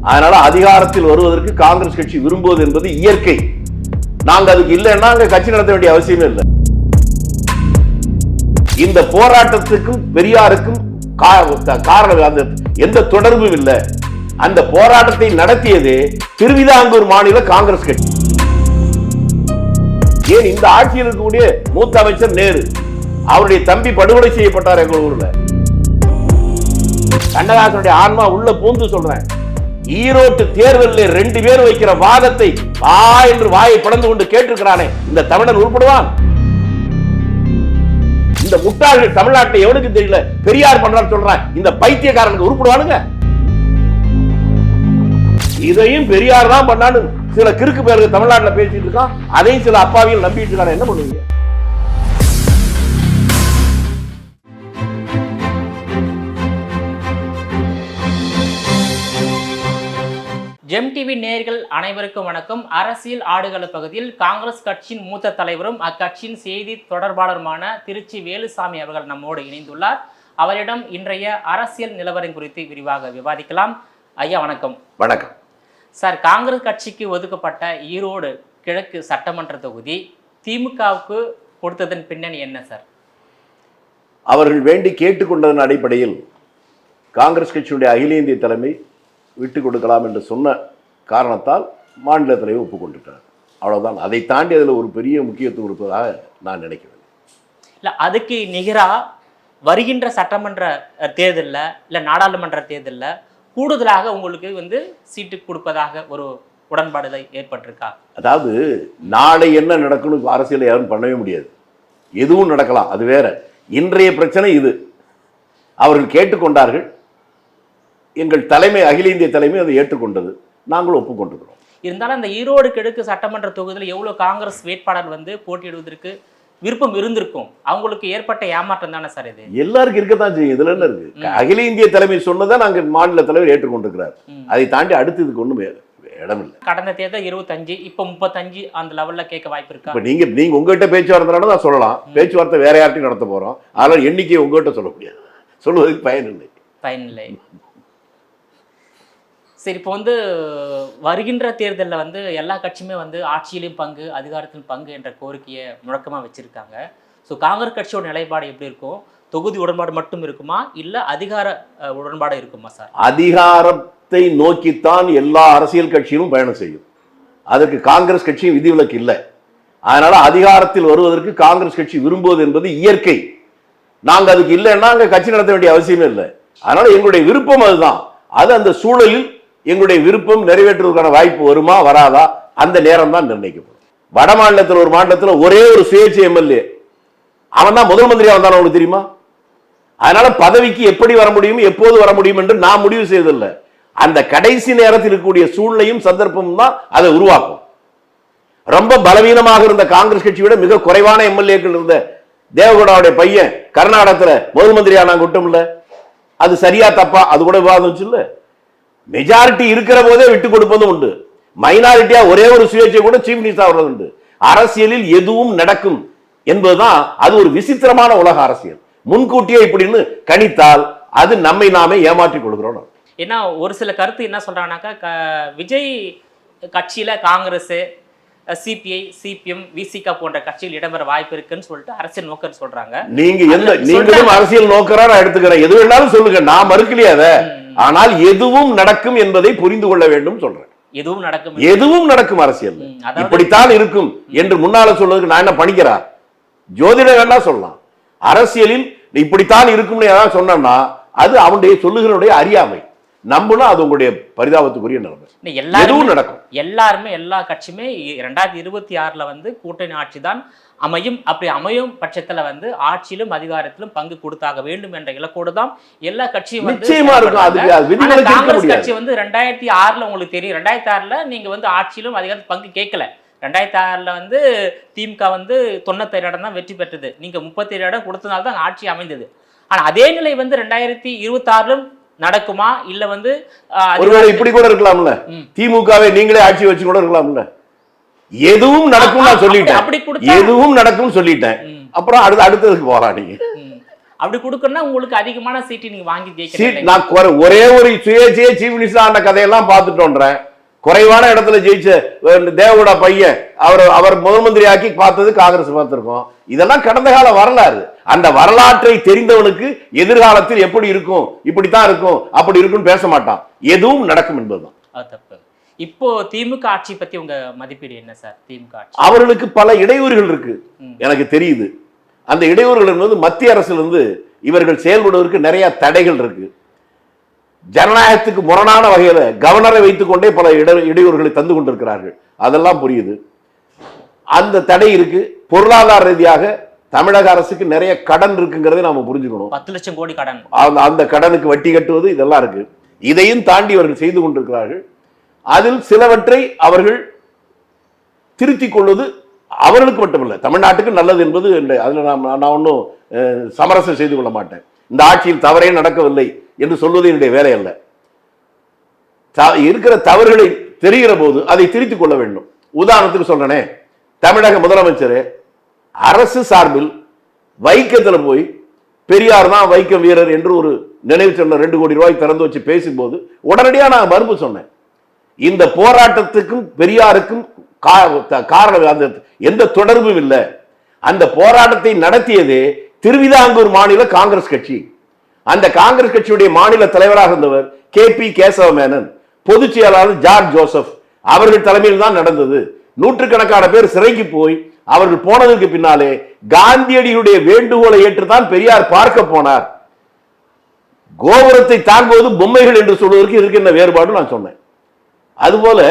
அதனால அதிகாரத்தில் வருவதற்கு காங்கிரஸ் கட்சி விரும்புவது என்பது இயற்கை. நாங்க அதுக்கு இல்லைன்னா அங்க கட்சி நடத்த வேண்டிய அவசியமே இல்லை. இந்த போராட்டத்துக்கும் பெரியாருக்கும் காரணம் எந்த தொடர்பும் இல்லை. அந்த போராட்டத்தை நடத்தியது திருவிதாங்கூர் மாநில காங்கிரஸ் கட்சி. ஏன் இந்த ஆட்சியில் இருக்கக்கூடிய மூத்த அமைச்சர் நேரு, அவருடைய தம்பி படுகொலை செய்யப்பட்டார் எங்க ஊர்ல. கண்ணதாசனுடைய ஆன்மா உள்ள பூந்து சொல்றேன், ஈரோட்டு தேர்தலில் 2 பேர் வைக்கிற வாதத்தை என்று வாயை பிளந்து கொண்டு கேட்டிருக்கிறானே இந்த தமிழன் உருப்படுவான்? இந்த முட்டாள்கள் தமிழ்நாட்டில் எவனுக்கு தெரியல பெரியார் பண்றான்னு சொல்றான், இந்த பைத்தியக்காரனுக்கு உருப்படுவானுங்க? இதையும் பெரியார் தான் பண்ணான்னு சில கிறுக்கு பேருக்கு தமிழ்நாட்டில் பேசிட்டு இருக்கான், அதையும் சில அப்பாவிகள் நம்பிட்டு இருக்காங்க. என்ன பண்ணுவீங்க? ஜெம் டிவி நேயர்கள் அனைவருக்கும் வணக்கம். அரசியல் ஆடுகள பகுதியில் காங்கிரஸ் கட்சியின் மூத்த தலைவரும் அக்கட்சியின் செய்தி தொடர்பாளருமான திருச்சி வேலுசாமி அவர்கள் நம்மோடு இணைந்துள்ளார். அவரிடம் இன்றைய அரசியல் நிலவரம் குறித்து விரிவாக விவாதிக்கலாம். ஐயா வணக்கம். வணக்கம் சார். காங்கிரஸ் கட்சிக்கு ஒதுக்கப்பட்ட ஈரோடு கிழக்கு சட்டமன்ற தொகுதி திமுகவுக்கு கொடுத்ததன் பின்னணி என்ன சார்? அவர்கள் வேண்டி கேட்டுக்கொண்டதன் அடிப்படையில் காங்கிரஸ் கட்சியுடைய அகில இந்திய தலைமை விட்டு கொடுக்கலாம் என்று சொன்ன காரணத்தால் மாநில தலைவர் ஒப்புக்கொண்டிருக்கிறார். அவ்வளவுதான். அதை தாண்டி அதில் ஒரு பெரிய முக்கியத்துவம் இருப்பதாக நான் நினைக்கிறேன். இல்லை, அதுக்கு நிகராக வருகின்ற சட்டமன்ற தேர்தலில் இல்லை நாடாளுமன்ற தேர்தலில் கூடுதலாக உங்களுக்கு சீட்டு கொடுப்பதாக ஒரு உடன்பாடு ஏற்பட்டிருக்கா? அதாவது நாளை என்ன நடக்கணும் அரசியலை யாரும் பண்ணவே முடியாது, எதுவும் நடக்கலாம், அது வேற. இன்றைய பிரச்சனை இது. அவர்கள் கேட்டுக்கொண்டார்கள், எங்கள் தலைமை அகில இந்திய தலைமை அதை ஏற்றுக்கொண்டது, நாங்கள் ஒப்புக்கொண்டிருக்கிறோம். இருந்தாலும் அந்த ஈரோடு கிழக்கு சட்டமன்ற தொகுதியில் எவ்வளோ காங்கிரஸ் வேட்பாளர் போட்டியிடுவதற்கு விருப்பம் இருந்திருக்கும், அவங்களுக்கு ஏற்பட்ட ஏமாற்றம் தானே சார் இது? எல்லாருக்கும் இருக்கத்தான் செய்யும். இதுல என்ன இருக்கு? அகில இந்திய தலைமை சொன்னதை நாங்கள் மாநில தலைவர் ஏற்றுக்கொண்டிருக்கிறார். அதை தாண்டி அடுத்து இதுக்கு ஒண்ணும் இடம் இல்லை. கடந்த தேர்தல் 25, இப்போ 35 அந்த லெவல்ல கேட்க வாய்ப்பு இருக்கா? இப்ப நீங்க உங்ககிட்ட பேச்சுவார்த்தை தான் சொல்லலாம். பேச்சுவார்த்தை வேற யார்ட்டையும் நடத்த போறோம். அதனால எண்ணிக்கையை உங்ககிட்ட சொல்ல முடியாது, சொல்லுவதற்கு பயனில்லை. சரி, இப்போ வருகின்ற தேர்தலில் எல்லா கட்சியுமே ஆட்சியிலையும் பங்கு அதிகாரத்திலும் பங்கு என்ற கோரிக்கையை முழக்கமாக வச்சுருக்காங்க. ஸோ காங்கிரஸ் கட்சியோட நிலைப்பாடு எப்படி இருக்கும்? தொகுதி உடன்பாடு மட்டும் இருக்குமா, இல்லை அதிகார உடன்பாடு இருக்குமா சார்? அதிகாரத்தை நோக்கித்தான் எல்லா அரசியல் கட்சியும் பயணம் செய்யும். அதற்கு காங்கிரஸ் கட்சியும் விதிவிலக்கு இல்லை. அதனால அதிகாரத்தில் வருவதற்கு காங்கிரஸ் கட்சி விரும்புவது என்பது இயற்கை. நாங்கள் அதுக்கு இல்லைன்னா அங்கே கட்சி நடத்த வேண்டிய அவசியமே இல்லை. அதனால எங்களுடைய விருப்பம் அதுதான். அது அந்த சூழலில் எங்களுடைய விருப்பம் நிறைவேற்றுவதற்கான வாய்ப்பு வருமா வராதா அந்த நேரம் தான் நிர்ணயிக்கப்படும். வட மாநிலத்தில் ஒரு மாநிலத்தில் ஒரே ஒரு சுயேட்சை எம்எல்ஏ, அவன் தான் முதல் மந்திரியா வந்தான், உங்களுக்கு தெரியுமா? அதனால பதவிக்கு எப்படி வர முடியும், எப்போது வர முடியும் என்று நான் முடிவு செய்ததில்லை. அந்த கடைசி நேரத்தில் இருக்கக்கூடிய சூழ்நிலையும் சந்தர்ப்பமும் தான் அதை உருவாக்கும். ரொம்ப பலவீனமாக இருந்த காங்கிரஸ் கட்சி விட மிக குறைவான எம்எல்ஏக்கள் இருந்த தேவகவுடாவுடைய பையன் கர்நாடகத்தில் முதல் மந்திரியா நாங்கள் விட்டோம்ல, அது சரியா தப்பா அது கூட விவாதம் இல்லை. மெஜாரிட்டி இருக்கிற போதே விட்டு கொடுப்பதும் உண்டு, மைனாரிட்டியா ஒரே ஒரு சுயேட்சை கூட சீஃப் மினிஸ்டர் ஆகிறது உண்டு. அரசியலில் எதுவும் நடக்கும் என்பதுதான் அது ஒரு விசித்திரமான உலக அரசியல். முன்கூட்டியே இப்படின்னு கணித்தால் அது நம்மை நாமே ஏமாற்றிக் கொள்கிறோம். ஏன்னா ஒரு சில கருத்து என்ன சொல்றாங்கன்னாக்கா, விஜய் கட்சியில காங்கிரஸ், சிபிஐ, சிபிஎம், விசிகா போன்ற கட்சிகள் இடம்பெற வாய்ப்பு இருக்குன்னு சொல்லிட்டு அரசியல் நோக்கர் சொல்றாங்க. நீங்களும் அரசியல் நோக்கரா நான் எடுத்துக்கிறேன், எது வேணாலும் சொல்லுங்க, நான் மறுக்கலையே அதை. ஆனால் எதுவும் நடக்கும் என்பதை புரிந்து கொள்ள வேண்டும் சொல்றேன். எதுவும் நடக்கும் அரசியல் இப்படித்தான் இருக்கும் என்று முன்னால சொல்றதுக்கு நான் என்ன பண்ணிக்கிறா? ஜோதிட வேணா சொல்லலாம். அரசியலில் இப்படித்தான் இருக்கும் சொன்னா அது அவனுடைய சொல்லுகிறனுடைய அறியாமை. நம்புனா அது உங்களுடைய பரிதாபத்துக்குரிய நிலைமை. எதுவும் நடக்கும். எல்லாருமே எல்லா கட்சியுமே 2026 கூட்டணி ஆட்சி தான் அமையும். அப்படி அமையும் பட்சத்துல ஆட்சியிலும் அதிகாரத்திலும் பங்கு கொடுத்தாக வேண்டும் என்ற இலக்கோடு தான் எல்லா கட்சியும் காங்கிரஸ் கட்சி 2006 உங்களுக்கு தெரியும். 2006 நீங்க ஆட்சியிலும் அதிகாரத்தில் பங்கு கேட்கல. 2006 திமுக 97 இடம் தான் வெற்றி பெற்றது. நீங்க 37 இடம் கொடுத்தனால தான் ஆட்சி அமைந்தது. ஆனா அதே நிலை 2026 நடக்குமா? இல்ல ஒருவேளை இப்படி கூட இருக்கலாம்ல, திமுகவை நீங்களே ஆட்சி வச்சு கூட இருக்கலாம்ல. எதுவும் நடக்கும் நான் சொல்லிட்டேன், எதுவும் நடக்கும் சொல்லிட்டேன். அப்புறம் அடுத்ததுக்கு போறா நீங்க. அப்படி கொடுக்கணும்னா உங்களுக்கு அதிகமான சீட்டு நீங்க வாங்கி சீட் ஜெயிக்க நான் ஒரே ஒரு சுயேட்சையே சீஃப் மினிஸ்டர் ஆன கதையெல்லாம் பார்த்துட்டோன்றேன். குறைவான இடத்துல ஜெயிச்ச தேவகவுடா பையன் அவர் முதல் மந்திரி ஆக்கி பார்த்தது காங்கிரஸ் பார்த்திருக்கோம். இதெல்லாம் கடந்த கால வரலாறு. அந்த வரலாற்றை தெரிந்தவனுக்கு எதிர்காலத்தில் எப்படி இருக்கும், இப்படித்தான் இருக்கும், அப்படி இருக்கும்னு பேச மாட்டான். எதுவும் நடக்கும் என்பதுதான். இப்போ திமுக ஆட்சி பத்தி உங்க மதிப்பீடு என்ன சார்? திமுக ஆட்சி அவர்களுக்கு பல இடையூறுகள் இருக்கு, எனக்கு தெரியுது. அந்த இடையூறுகள் என்பது மத்திய அரசுல இருந்து இவர்கள் செயல்படுவதற்கு நிறைய தடைகள் இருக்கு. ஜனநாயகத்துக்கு முரணான வகையில கவர்னரை வைத்துக் கொண்டே பல இடையூறுகளை தந்து கொண்டிருக்கிறார்கள். அதெல்லாம் புரியுது. அந்த தடை இருக்கு. பொருளாதார ரீதியாக தமிழக அரசுக்கு நிறைய கடன் இருக்குங்கிறதை நாம புரிஞ்சுக்கணும். 10 லட்சம் கோடி கடன். அந்த கடனுக்கு வட்டி கட்டுவது இதெல்லாம் இருக்கு. இதையும் தாண்டி அவர்கள் செய்து கொண்டிருக்கிறார்கள். அதில் சிலவற்றை அவர்கள் திருத்திக் கொள்வது அவர்களுக்கு மட்டுமல்ல, தமிழ்நாட்டுக்கு நல்லது என்பது அதுல நான் ஒன்றும் சமரசம் செய்து கொள்ள மாட்டேன். இந்த ஆட்சியில் தவறே நடக்கவில்லை என்று சொல்வது என்னுடைய வேலை அல்ல. இருக்கிற தவறுகளை தெரிகிற போது அதை திருத்திக் கொள்ள வேண்டும். உதாரணத்துக்கு சொல்றேனே, தமிழக முதலமைச்சர் அரசு சார்பில் வைக்கத்தில் போய் பெரியார் தான் வைக்கம் வீரர் என்று ஒரு நினைவு சொன்ன 2 கோடி ரூபாய் திறந்து வச்சு பேசும்போது உடனடியாக நான் மறுப்பு சொன்னேன். இந்த போராட்டத்துக்கும் பெரியாருக்கும் காரணம் அந்த எந்த தொடர்பும் இல்லை. அந்த போராட்டத்தை நடத்தியதே திருவிதாங்கூர் மாநில காங்கிரஸ் கட்சி. அந்த காங்கிரஸ் கட்சியுடைய மாநில தலைவராக இருந்தவர் KP கேசவ மேனன், பொதுச் செயலாளர் ஜார்ஜ் ஜோசப் அவர்கள் தலைமையில் தான் நடந்தது. நூற்றுக்கணக்கான பேர் சிறைக்கு போய் அவர்கள் போனதற்கு பின்னாலே காந்தியடிகளுடைய வேண்டுகோளை ஏற்றுதான் பெரியார் பார்க்க போனார். கோபுரத்தை தாங்குவது பொம்மைகள் என்று சொல்வதற்கு இருக்கின்ற வேறுபாடு நான் சொன்னேன். அதுபோல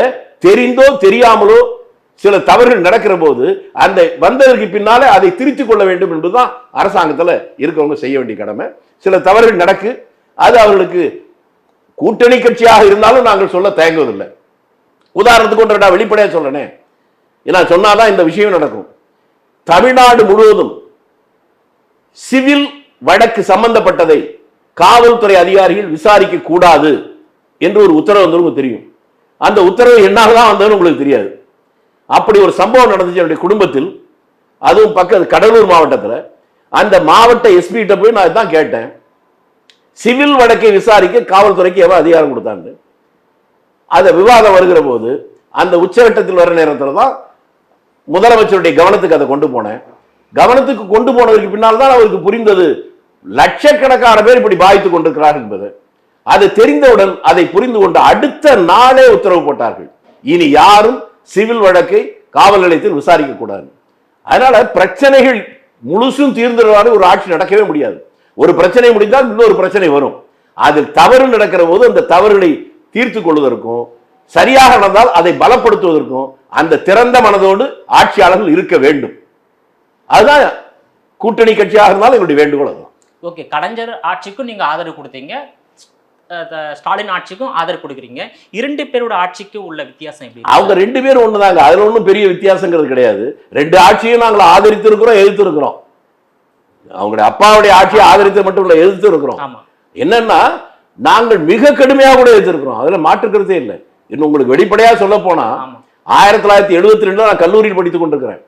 தெரிந்தோ தெரியாமலோ சில தவறுகள் நடக்கிற போது அந்த வந்ததற்கு பின்னாலே அதை திருத்திக் கொள்ள வேண்டும் என்பதுதான் அரசாங்கத்தில் இருக்கிறவங்க செய்ய வேண்டிய கடமை. சில தவறுகள் நடக்கு, அது அவர்களுக்கு கூட்டணி கட்சியாக இருந்தாலும் நாங்கள் சொல்ல தயங்குவதில்லை. உதாரணத்துக்கு ஒன்று நான் வெளிப்படையாக சொல்றேனே, நான் சொன்னாதான் இந்த விஷயம் நடக்கும். தமிழ்நாடு முழுவதும் சிவில் வழக்கு சம்பந்தப்பட்டதை காவல்துறை அதிகாரிகள் விசாரிக்க கூடாது என்று ஒரு உத்தரவு வந்து தெரியும். அந்த உத்தரவு என்னால்தான் வந்ததுன்னு உங்களுக்கு தெரியாது. அப்படி ஒரு சம்பவம் நடந்துச்சு என்னுடைய குடும்பத்தில். அதுவும் பக்கத்து கடலூர் மாவட்டத்தில். அந்த மாவட்ட SP கிட்ட போய் நான் தான் கேட்டேன், சிவில் வழக்கை விசாரிக்க காவல்துறைக்கு எவ்வளவு அதிகாரம் கொடுத்தாங்க. அந்த விவாதம் வருகிற போது அந்த உச்சகட்டத்தில் வர நேரத்தில் தான் முதலமைச்சருடைய கவனத்துக்கு அதை கொண்டு போனேன். கவனத்துக்கு கொண்டு போனதற்கு பின்னால் தான் அவருக்கு புரிந்தது லட்சக்கணக்கான பேர் இப்படி பாதித்துக் கொண்டிருக்கிறார்கள் என்பது. அது தெரிந்தவுடன் அதை புரிந்து கொண்டு அடுத்த நாளே உத்தரவு போட்டார்கள், இனி யாரும் சிவில் வழக்கை காவல் நிலையத்தில் விசாரிக்க கூடாது. அதனால பிரச்சனைகள் முழுசும் தீர்ந்துடுவாரு ஒரு ஆட்சி நடக்கவே முடியாது. ஒரு பிரச்சனை முடிந்தால் இன்னொரு பிரச்சனை வரும். அதில் தவறு நடக்கிற போது அந்த தவறுகளை தீர்த்து கொள்வதற்கும் சரியாக நடந்தால் அதை பலப்படுத்துவதற்கும் அந்த திறந்த மனதோடு ஆட்சியாளர்கள் இருக்க வேண்டும். அதுதான் கூட்டணி கட்சியாக இருந்தாலும் எங்களுடைய வேண்டுகோள். அதுதான். ஓகே, கலைஞர் ஆட்சிக்கும் நீங்க ஆதரவு கொடுத்தீங்க, ஸ்டாலின் ஆட்சிக்கும் ஆதரவு கொடுக்குறீங்க. 2 பேரோட ஆட்சிக்கு உள்ள வித்தியாசம் எப்படி? அவங்க 2 பேரும் ஒண்ணுதாங்க, அதுல ஒன்றும் பெரிய வித்தியாசங்கிறது கிடையாது. 2 ஆட்சியும் நாங்கள் ஆதரித்து இருக்கிறோம், எதிர்த்து இருக்கிறோம். அவங்களுடைய அப்பாவுடைய ஆட்சியை ஆதரித்து மட்டும் இல்ல, எதிர்த்து இருக்கிறோம். என்னன்னா நாங்கள் மிக கடுமையாக கூட எதிர்க்கிறோம், அதுல மாற்றுக்கிறதே இல்லை. இன்னும் உங்களுக்கு வெளிப்படையா சொல்ல போனா 1972 நான் கல்லூரியில் படித்துக் கொண்டிருக்கிறேன்.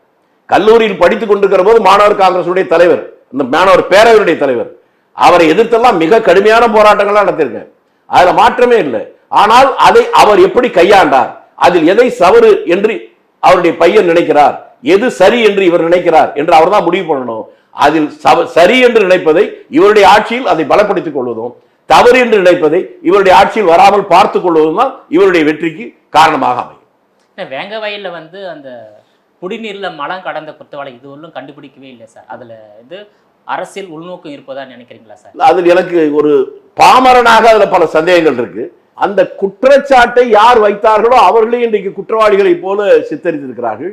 கல்லூரியில் படித்துக் கொண்டிருக்கிற போது மாணவர் காங்கிரசுடைய தலைவர், இந்த மாணவர் பேரவையுடைய தலைவர், அவரை எதிர்த்தெல்லாம் மிக கடுமையான போராட்டங்கள்லாம் நடத்திருக்கேன். அதுல மாற்றமே இல்லை. ஆனால் அதை அவர் எப்படி கையாண்டார், அதில் எதை சவறு என்று அவருடைய பையன் நினைக்கிறார், எது சரி என்று இவர் நினைக்கிறார் என்று அவர் தான் முடிவு பண்ணணும். அதில் சரி என்று நினைப்பதை இவருடைய ஆட்சியில் அதை பலப்படுத்திக் கொள்வதும், தவறு என்று நினைப்பதை இவருடைய ஆட்சியில் வராமல் பார்த்துக் கொள்வதும் தான் இவருடைய வெற்றிக்கு காரணமாக அமையும். வேங்க வயல்ல வந்து அந்த குடிநீர்ல மலம் கடந்த குற்றவாளி இதுவரையும் கண்டுபிடிக்கவே இல்லை சார். அதுல இது அரசியல் உள்நோக்கம் இருப்பதா நினைக்கிறீங்களா சார்? அதில் எனக்கு ஒரு பாமரனாக அதுல பல சந்தேகங்கள் இருக்கு. அந்த குற்றச்சாட்டை யார் வைத்தார்களோ அவர்களே இன்றைக்கு குற்றவாளிகளை போல சித்தரித்திருக்கிறார்கள்.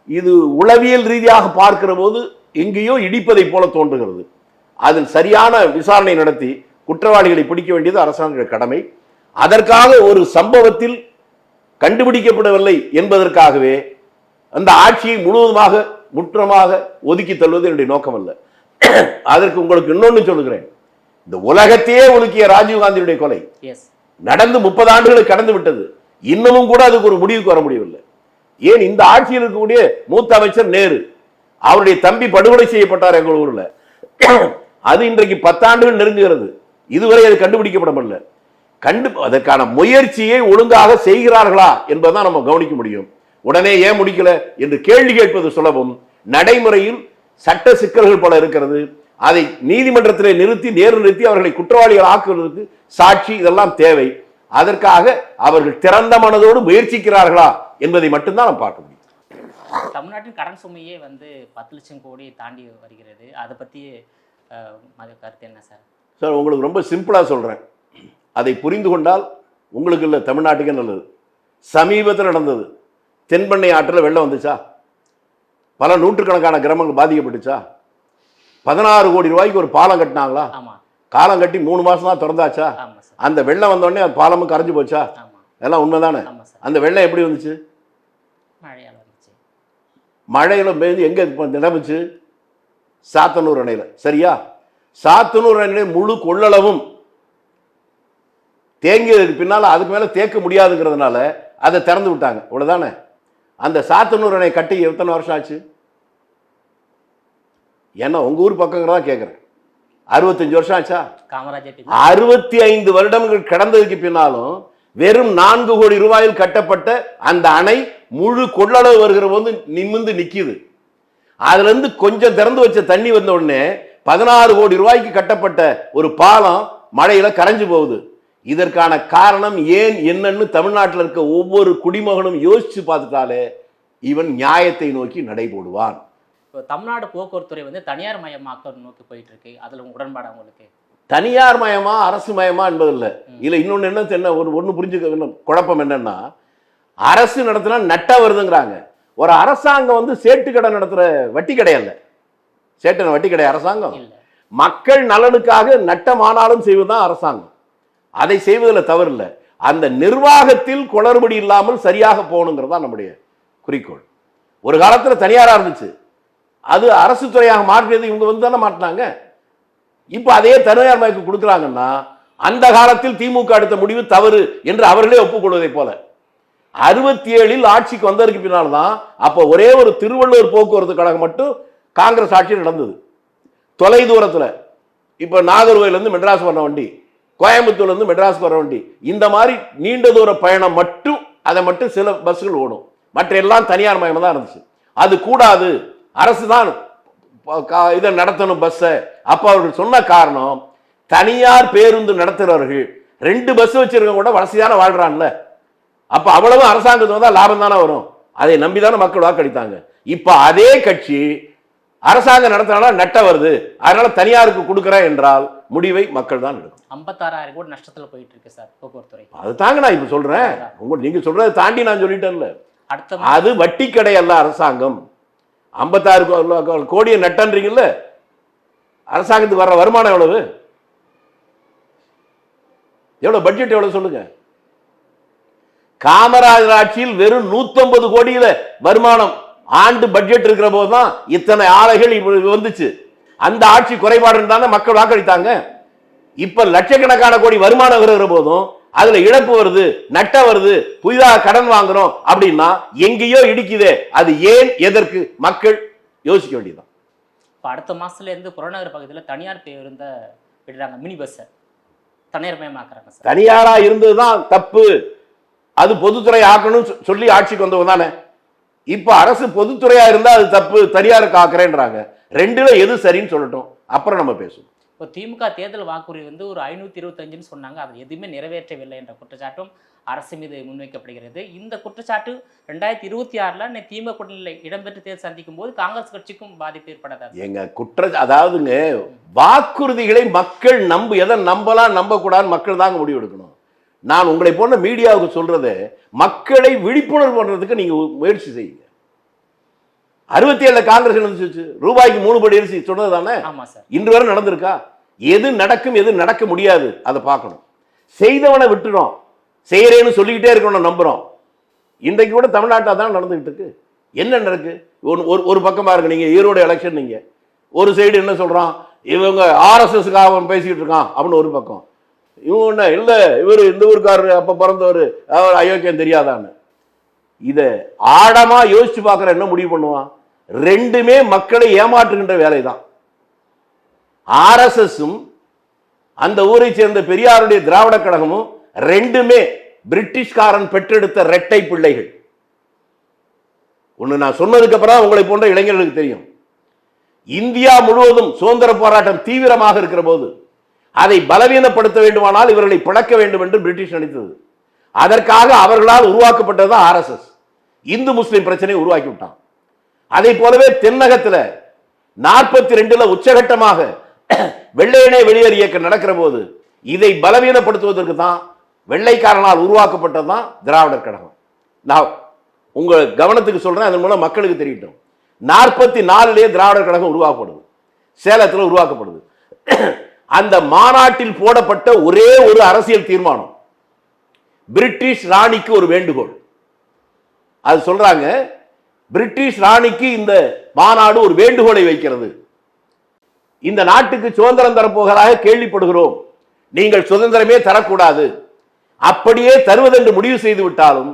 இது உளவியல் ரீதியாக பார்க்கிற போது எங்கேயோ இடிப்பதை போல தோன்றுகிறது. அதில் சரியான விசாரணை நடத்தி குற்றவாளிகளை பிடிக்க வேண்டியது அரசாங்க கடமை. அதற்காக ஒரு சம்பவத்தில் கண்டுபிடிக்கப்படவில்லை என்பதற்காகவே அந்த ஆட்சியை முழுவதுமாக முற்றமாக ஒதுக்கி தள்ளுவது என்னுடைய நோக்கம் அல்ல. அதற்கு உங்களுக்கு இன்னொன்னு சொல்லுகிறேன், இந்த உலகத்தையே ஒதுக்கிய ராஜீவ்காந்தியுடைய கொலை நடந்து 30 ஆண்டுகளை கடந்து விட்டது. இன்னமும் கூட அதுக்கு ஒரு முடிவுக்கு வர முடியவில்லை. ஏன் இந்த ஆட்சியில் இருக்கக்கூடிய மூத்த அமைச்சர் நேரு, அவருடைய தம்பி படுகொலை செய்யப்பட்டார் எங்கள் ஊர்ல. அது இன்றைக்கு 10 ஆண்டுகள் நெருங்குகிறது. இதுவரை அது கண்டுபிடிக்கப்படவில்லை. அதற்கான முயற்சியை ஒழுங்காக செய்கிறார்களா என்பதுதான் நம்ம கவனிக்க முடியும். உடனே ஏன் முடிக்கல என்று கேள்வி கேட்பது சுலபம். நடைமுறையில் சட்ட சிக்கல்கள் பல இருக்கிறது. அதை நீதிமன்றத்தில் நிறுத்தி அவர்களை குற்றவாளிகள் ஆக்குவதற்கு சாட்சி இதெல்லாம் தேவை. அதற்காக அவர்கள் திறந்த மனதோடு முயற்சிக்கிறார்களா என்பதை மட்டும்தான் நம்ம பார்க்க முடியும். தமிழ்நாட்டின் கடன் சுமையே 10 லட்சம் கோடி தாண்டி வருகிறது. அதை பத்தி கருத்து என்ன சார்? சார், உங்களுக்கு ரொம்ப சிம்பிளா சொல்றேன். அதை புரிந்து கொண்டால் உங்களுக்கு இல்லை, தமிழ்நாட்டுக்கே நல்லது. சமீபத்தில் நடந்தது, தென்பெண்ணை ஆற்றில் வெள்ளம் வந்துச்சா? பல நூற்றுக்கணக்கான கிராமங்கள் பாதிக்கப்பட்டுச்சா? 16 கோடி ரூபாய்க்கு ஒரு பாலம் கட்டினாங்களா? காலம் கட்டி 3 மாசம் தான் திறந்தாச்சா? அந்த வெள்ளம் வந்தோடனே அது பாலமும் கரைஞ்சு போச்சா? அதெல்லாம் உண்மைதானே? அந்த வெள்ளம் எப்படி வந்துச்சு? மழையில பெய்து. எங்க நடந்துச்சு? சாத்தனூர் அணையில். சரியா? சாத்தனூர் அணையில் முழு கொள்ளளவும் தேங்கியதுக்கு பின்னால் அதுக்கு மேல தேக்க முடியாதுங்கிறதுனால அதை திறந்து விட்டாங்க. அவ்வளவுதானே? அந்த சாத்தனூர் அணை கட்டி எத்தனை வருஷம் ஆச்சு? ஏன்னா உங்க ஊர் பக்கங்கிறதா கேட்கிறேன். 65 வருஷம் ஆச்சா? 65 வருடங்கள் கடந்ததுக்கு பின்னாலும் வெறும் 4 கோடி ரூபாயில் கட்டப்பட்ட அந்த அணை முழு கொள்ளளவு வருகிற போது நிமிர்ந்து நிக்குது. அதுல இருந்து கொஞ்சம் திறந்து வச்ச தண்ணி வந்த உடனே 16 கோடி ரூபாய்க்கு கட்டப்பட்ட ஒரு பாலம் மழையில கரைஞ்சு போகுது. இதற்கான காரணம் ஏன் என்னன்னு தமிழ்நாட்டில் இருக்க ஒவ்வொரு குடிமகனும் யோசிச்சு பார்த்துட்டாலே இவன் நியாயத்தை நோக்கி நடைபோடுவான். தமிழ்நாடு போக்குவரத்துறை தனியார் மயமாக்க நோக்கி போயிட்டு இருக்கு. அதுல உடன்பாடு உங்களுக்கு? தனியார் மயமா அரசு மயமா என்பதில்லை. இல்ல இன்னொன்னு என்ன ஒன்னு புரிஞ்சுக்க குழப்பம் என்னன்னா, அரசு நடத்தினா நட்டா வருதுங்கிறாங்க. ஒரு அரசாங்கம் சேட்டு கடை நடத்துற வட்டி கடை அல்ல. சேட்டன வட்டி கடை அரசாங்கம். மக்கள் நலனுக்காக நட்டமானாலும் செய்வதுதான் அரசாங்கம். அதை செய்வதில் தவறு இல்லை. அந்த நிர்வாகத்தில் குளறுபடி இல்லாமல் சரியாக போகணுங்கிறதா நம்முடைய குறிக்கோள். ஒரு காலத்துல தனியாரா இருந்துச்சு, அது அரசு துறையாக மாற்றியது இவங்க தானே மாற்றினாங்க. இப்ப அதே தனியார் மயக்கு கொடுக்குறாங்கன்னா அந்த காலத்தில் திமுக எடுத்த முடிவு தவறு என்று அவர்களே ஒப்புக்கொள்வதை போல 67 ஆட்சிக்கு வந்ததற்கு பின்னால்தான் அப்ப ஒரே ஒரு திருவள்ளூர் போக்குவரத்து கழகம் மட்டும் காங்கிரஸ் ஆட்சி நடந்தது. தொலை தூரத்துல இப்ப நாகர்கோயில இருந்து மெட்ராஸ் வர வண்டி, கோயம்புத்தூர்ல இருந்து மெட்ராஸ் வர வண்டி, இந்த மாதிரி நீண்ட தூர பயணம் மட்டும் அதை மட்டும் சில பஸ்கள் ஓடும். மற்ற எல்லாம் தனியார் மயமா தான் இருந்துச்சு. அது கூடாது, அரசு தான் இதை நடத்தணும் பஸ். அப்ப அவர்கள் சொன்ன காரணம், தனியார் பேருந்து நடத்துறவர்கள் 2 பஸ் வச்சிருக்க கூட வசதியான வாழ்றான்ல, அப்ப அவ்வளவு அரசாங்கத்துக்கு தான் லாபம் தானே வரும். அதை நம்பிதானே மக்கள் வாக்களித்தாங்க. இப்ப அதே கட்சி அரசாங்கம் நடத்தினா நட்ட வருது, அதனால தனியாருக்கு கொடுக்கிறேன் என்றால் முடிவை மக்கள் தான் எடுக்கும். 56,000 கோடி நஷ்டத்துல போயிட்டு இருக்கு சார் போக்குவரத்துறை. அது தாங்க நான் இப்ப சொல்றேன். நீங்க சொல்றதை தாண்டி நான் சொல்லிட்டேன்ல, அது வட்டி கடை அல்ல அரசாங்கம். 56 கோடியை நட்டன்றீங்கல்ல, அரசாங்கத்துக்கு வர்ற வருமானம் எவ்வளவு? பட்ஜெட் எவ்வளவு சொல்லுங்க? காமராஜர் ஆட்சியில் வெறும் 150 கோடியில வருமானம் ஆண்டு பட்ஜெட் இருக்கிற போதுதான் இத்தனை ஆலைகள் வந்துச்சு. அந்த ஆட்சி குறைபாடு தானே மக்கள் வாக்களித்தாங்க. இப்ப லட்சக்கணக்கான கோடி வருமானம் வருகிற போதும் அதுல இழப்பு வருது, நட்ட வருது, புதிதாக கடன் வாங்குறோம் அப்படின்னா எங்கேயோ இடிக்குதே. அது ஏன், எதற்கு? மக்கள் யோசிக்க வேண்டியதுதான். அடுத்த மாசத்துல இருந்து புறநகர் பகுதியில் தனியார் பேருந்த விடுறாங்க, மினி பஸ் தனியார் மயமாக்குறாங்க. தனியாரா இருந்ததுதான் தப்பு. அது பொதுத்துறை ஆக்கணும் சொல்லி ஆட்சிக்கு வந்தவங்க தானே. இப்ப அரசு பொதுத்துறையா இருந்தா அது தப்பு, தனியாருக்கு ஆக்குறேன்றாங்க. ரெண்டுல எது சரின்னு சொல்லட்டும், அப்புறம் நம்ம பேசுவோம். இப்போ திமுக தேர்தல் வாக்குறுதி ஒரு 525 சொன்னாங்க, அது எதுவுமே நிறைவேற்றவில்லை என்ற குற்றச்சாட்டும் அரசு மீது முன்வைக்கப்படுகிறது. இந்த குற்றச்சாட்டு 2026 திமுக கூட்டணியில் இடம்பெற்று தேர்தல் சந்திக்கும் போது காங்கிரஸ் கட்சிக்கும் பாதிப்பு ஏற்படாது. எங்க அதாவதுங்க, வாக்குறுதிகளை மக்கள் எதை நம்பலாம் நம்ப கூடாதுன்னு மக்கள் தாங்க முடிவு எடுக்கணும். நான் உங்களை போன்ற மீடியாவுக்கு சொல்றது, மக்களை விழிப்புணர்வு பண்றதுக்கு நீங்க முயற்சி செய்யுங்க. 67 காங்கிரஸ் நடந்துச்சு, ரூபாய்க்கு 3 படி அரிசி சொன்னது தானே. இன்று வரை நடந்திருக்கா? எது நடக்கும், எது நடக்க முடியாது, அதை பார்க்கணும். செய்தவனை விட்டுறோம், செய்யறேன்னு சொல்லிக்கிட்டே இருக்கணும், நம்புறோம். இன்றைக்கு கூட தமிழ்நாட்டில் தான் நடந்துகிட்டு இருக்கு. என்ன நடக்கு? ஒரு பக்கமா இருக்கு. நீங்க ஈரோடு எலெக்ஷன், நீங்க ஒரு சைடு என்ன சொல்றான், இவங்க RSSக்காக பேசிக்கிட்டு இருக்கான் அப்படின்னு ஒரு பக்கம். இவங்க என்ன இல்லை, இவர் இந்த ஊருக்காரர், அப்ப பிறந்தவர், அவர் அயோக்கியம் தெரியாதான்னு. இதை ஆழமா யோசிச்சு பார்க்கிற என்ன முடிவு பண்ணுவான்? ரெண்டுமே மக்களை ஏமாற்றுகின்ற வேலைதான். ஆர்எஸ்எஸும் அந்த ஊரை சேர்ந்த பெரியாருடைய திராவிட கழகமும் ரெண்டுமே பிரிட்டிஷ்காரன் பெற்றெடுத்த இரட்டை பிள்ளைகள். ஒண்ணு நான் சொன்னதுக்கு அப்புறம் உங்களை போன்ற இளைஞர்களுக்கு தெரியும். இந்தியா முழுவதும் சுதந்திர போராட்டம் தீவிரமாக இருக்கிற போது அதை பலவீனப்படுத்த வேண்டுமானால் இவர்களை பிளக்க வேண்டும் என்று பிரிட்டிஷ் நினைத்தது. அதற்காக அவர்களால் உருவாக்கப்பட்டது ஆர்எஸ்எஸ். இந்து முஸ்லிம் பிரச்சனையை உருவாக்கி விட்டான். அதை போலவே தென்னகத்தில் 42 உச்சகட்டமாக வெள்ளையனே வெளியேறு இயக்கம் நடக்கிற போது இதை பலவீனப்படுத்துவதற்கு தான் வெள்ளைக்காரனால் உருவாக்கப்பட்டதுதான் திராவிடர் கழகம். நான் உங்க கவனத்துக்கு சொல்றேன், அதன் மூலம் மக்களுக்கு தெரியட்டும். 44 திராவிடர் கழகம் உருவாக்கப்படுது, சேலத்தில் உருவாக்கப்படுது. அந்த மாநாட்டில் போடப்பட்ட ஒரே ஒரு அரசியல் தீர்மானம் பிரிட்டிஷ் ராணிக்கு ஒரு வேண்டுகோள். அது சொல்றாங்க, பிரிட்டிஷ் ராணிக்கு இந்த மாநாடு ஒரு வேண்டுகோளை வைக்கிறது. இந்த நாட்டுக்கு சுதந்திரம் தரப்போவதாக கேள்விப்படுகிறோம், நீங்கள் சுதந்திரமே தரக்கூடாது. அப்படியே தருவதென்று முடிவு செய்து விட்டாலும்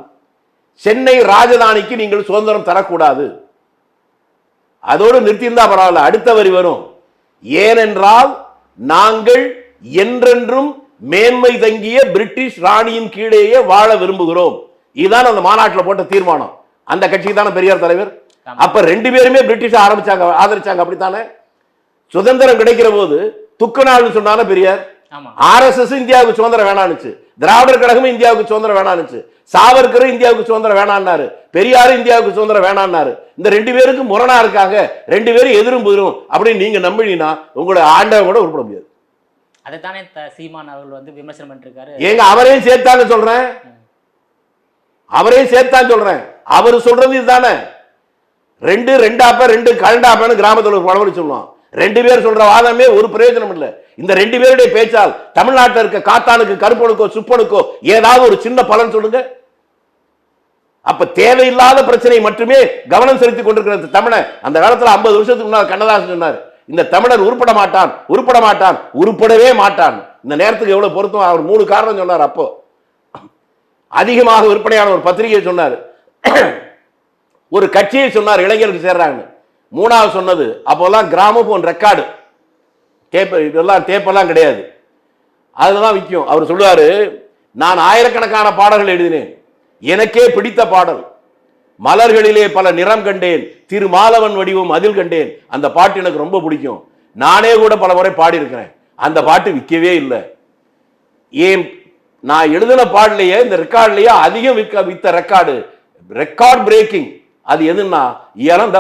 சென்னை ராஜதானிக்கு நீங்கள் சுதந்திரம் தரக்கூடாது. அதோடு நிறுத்தியிருந்தா பரவாயில்ல, அடுத்த வரி வரும். ஏனென்றால் நாங்கள் என்றென்றும் மேன்மை தங்கிய பிரிட்டிஷ் ராணியின் கீழேயே வாழ விரும்புகிறோம். இதுதான் அந்த மாநாட்டில் போட்ட தீர்மானம். அந்த கட்சிக்கு தானே பெரியார் தலைவர். அப்ப 2 பேருமே பிரிட்டிஷ் ஆரம்பிச்சாங்க, ஆதரிச்சாங்க. அப்படித்தானே சுதந்திரம் கிடைக்கிற போது துக்க நாள்னு சொன்னான பெரியார். ஆர்எஸ்எஸ் இந்தியாவுக்கு சுதந்திரம் வேணானுச்சு, திராவிடர் கழகமும் இந்தியாவுக்கு சுதந்திரம் வேணானுச்சு, சாவர்கர் இந்தியாவுக்கு சுதந்திரம் வேணான்னாரு, பெரியார் இந்தியாவுக்கு சுதந்திரம் வேணான்னாரு. இந்த 2 பேருக்கு முரணா இருக்காங்க, 2 பேரும் எதிரும் புதிரும் அப்படின்னு நீங்க நம்பினா உங்களோட ஆண்டவன் கூட உருப்பட முடியாது. அதைத்தானே சீமான் அவர்கள் விமர்சனம் பண்ணிருக்காரு. ஏங்க அவரையும் சேர்த்தாங்க சொல்றேன், அவரையும் சேர்த்தான் சொல்றேன். அவர் சொல்றது இதுதானே, 2 கலண்டாப்பன்னு கிராமத்தில் ஒரு பழமொழி சொல்லுவான். 2 பேர் சொல்ற வாதமே ஒரு பிரயோஜனம் இல்லை. இந்த 2 பேருடைய பேச்சால் தமிழ்நாட்டில் இருக்க காத்தானுக்கு, கருப்பனுக்கோ, சுப்பனுக்கோ ஏதாவது ஒரு சின்ன பலன் சொல்லுங்க. அப்ப தேவையில்லாத பிரச்சனை மட்டுமே கவனம் செலுத்திக் கொண்டிருக்கிறது தமிழன். அந்த காலத்துல 50 வருஷத்துக்கு முன்னால் கண்ணதாசன் சொன்னார், இந்த தமிழன் உருப்பட மாட்டான், உருப்பட மாட்டான், உருப்படவே மாட்டான். இந்த நேரத்துக்கு எவ்வளவு பொருத்தம். அவர் 3 காரணம் சொன்னார். அப்போ அதிகமாக விற்பனையான ஒரு பத்திரிகை சொன்னார், ஒரு கட்சியை சொன்னார் இளைஞருக்கு சேர்றாங்க. 3வது சொன்னது அப்போல்லாம் கிராமபோன் ரெக்கார்டு டேப், இதெல்லாம் டேப்பெல்லாம் கிடையாது, அதுதான் விற்கும். அவர் சொல்லுவாரு, நான் ஆயிரக்கணக்கான பாடல்கள் எழுதினேன், எனக்கே பிடித்த பாடல் மலர்களிலே பல நிறம் கண்டேன், திருமாலவன் வடிவம் அதில் கண்டேன், அந்த பாட்டு எனக்கு ரொம்ப பிடிக்கும், நானே கூட பல முறை பாடியிருக்கிறேன், அந்த பாட்டு விற்கவே இல்லை. ஏன் நான் எழுதின பாடலையே இந்த ரெக்கார்ட்லயே அதிகம் வித்த ரெக்கார்டு, ரெக்கார்ட் பிரேக்கிங். அது எதுன்னா இழந்த